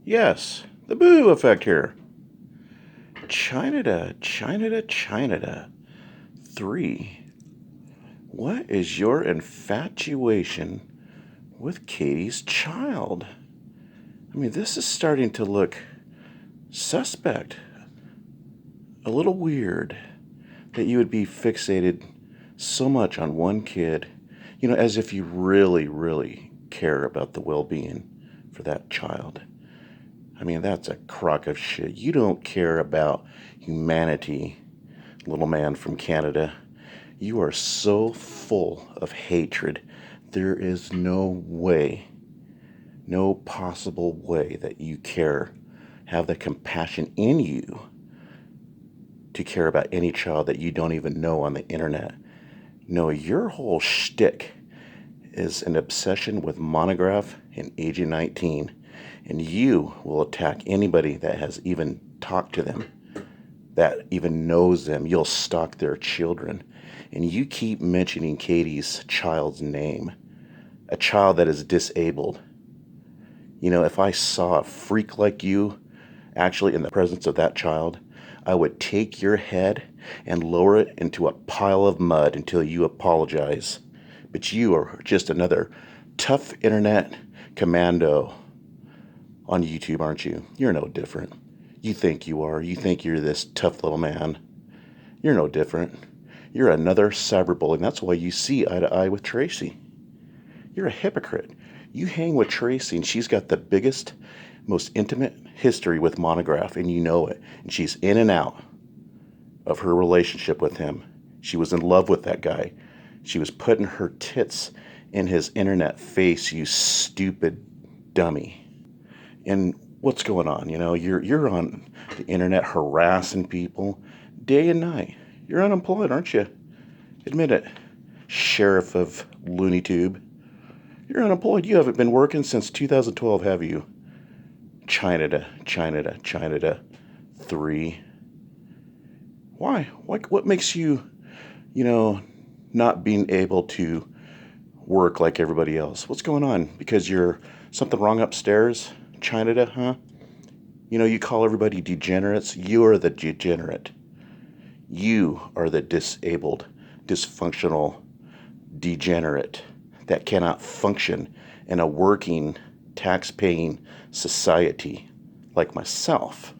Yes, the boo effect here. Chinada3. What is your infatuation with Katie's child? I mean, this is starting to look suspect. A little weird that you would be fixated so much on one kid, as if you really, really care about the well-being for that child. I mean, that's a crock of shit. You don't care about humanity, little man from Canada. You are so full of hatred. There is no way, no possible way that you have the compassion in you to care about any child that you don't even know on the internet. No, your whole shtick is an obsession with Montagraph and Agent 19, and you will attack anybody that has even talked to them, that even knows them. You'll stalk their children, and you keep mentioning Katie's child's name, a child that is disabled. If I saw a freak like you actually in the presence of that child, I would take your head and lower it into a pile of mud until you apologize. But you are just another tough internet commando on YouTube, aren't you? You're no different. You think you are. You think you're this tough little man. You're no different. You're another cyberbully. That's why you see eye to eye with Tracy. You're a hypocrite. You hang with Tracy, and she's got the biggest, most intimate history with Montagraph, and you know it. And she's in and out of her relationship with him. She was in love with that guy. She was putting her tits in his internet face, you stupid dummy. And what's going on? You're on the internet harassing people day and night. You're unemployed, aren't you? Admit it, sheriff of Looney Tube. You're unemployed. You haven't been working since 2012, have you? Chinada 3. Why? What makes you, not being able to work like everybody else? What's going on? Because you're something wrong upstairs? Chinada, huh? You call everybody degenerates. You are the degenerate. You are the disabled, dysfunctional degenerate that cannot function in a working, tax-paying society like myself.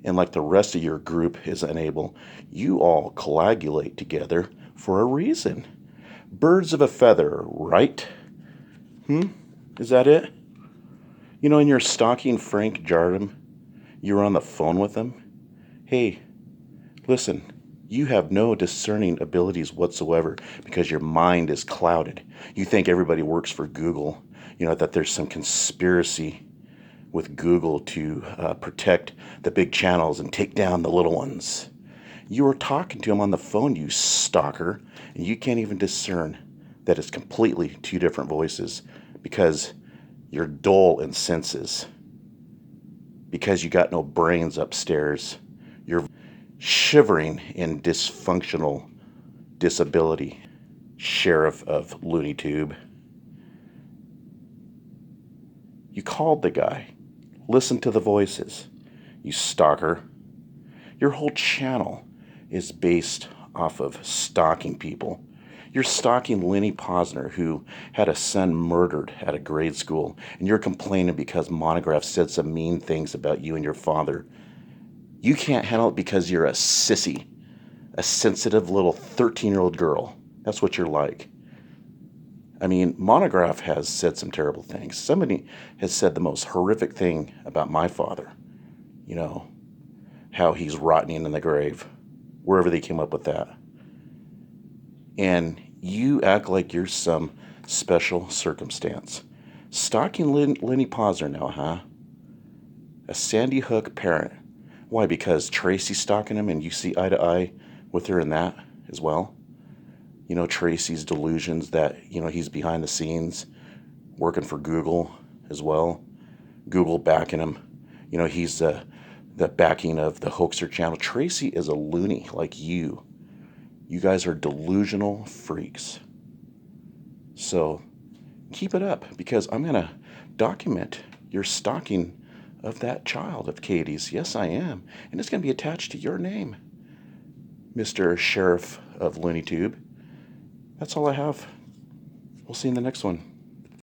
And like the rest of your group is unable, you all coagulate together for a reason. Birds of a feather, right? Is that it? And you're stalking Frank Jardim. You're on the phone with him. Hey, listen, you have no discerning abilities whatsoever because your mind is clouded. You think everybody works for Google, that there's some conspiracy with Google to protect the big channels and take down the little ones. You were talking to him on the phone, you stalker, and you can't even discern that it's completely two different voices because you're dull in senses, because you got no brains upstairs. You're shivering in dysfunctional disability, sheriff of Looney Tube. You called the guy. Listen to the voices, you stalker. Your whole channel is based off of stalking people. You're stalking Lenny Posner, who had a son murdered at a grade school, and you're complaining because Montagraph said some mean things about you and your father. You can't handle it because you're a sissy, a sensitive little 13-year-old girl. That's what you're like. I mean, Montagraph has said some terrible things. Somebody has said the most horrific thing about my father. How he's rotting in the grave, wherever they came up with that. And you act like you're some special circumstance. Stalking Lenny Posner now, huh? A Sandy Hook parent. Why? Because Tracy's stalking him and you see eye to eye with her in that as well? Tracy's delusions that, he's behind the scenes working for Google as well. Google backing him. He's the backing of the hoaxer channel. Tracy is a loony like you. You guys are delusional freaks. So keep it up because I'm going to document your stalking of that child of Katie's. Yes, I am. And it's going to be attached to your name, Mr. Sheriff of Looney Tube. That's all I have. We'll see you in the next one.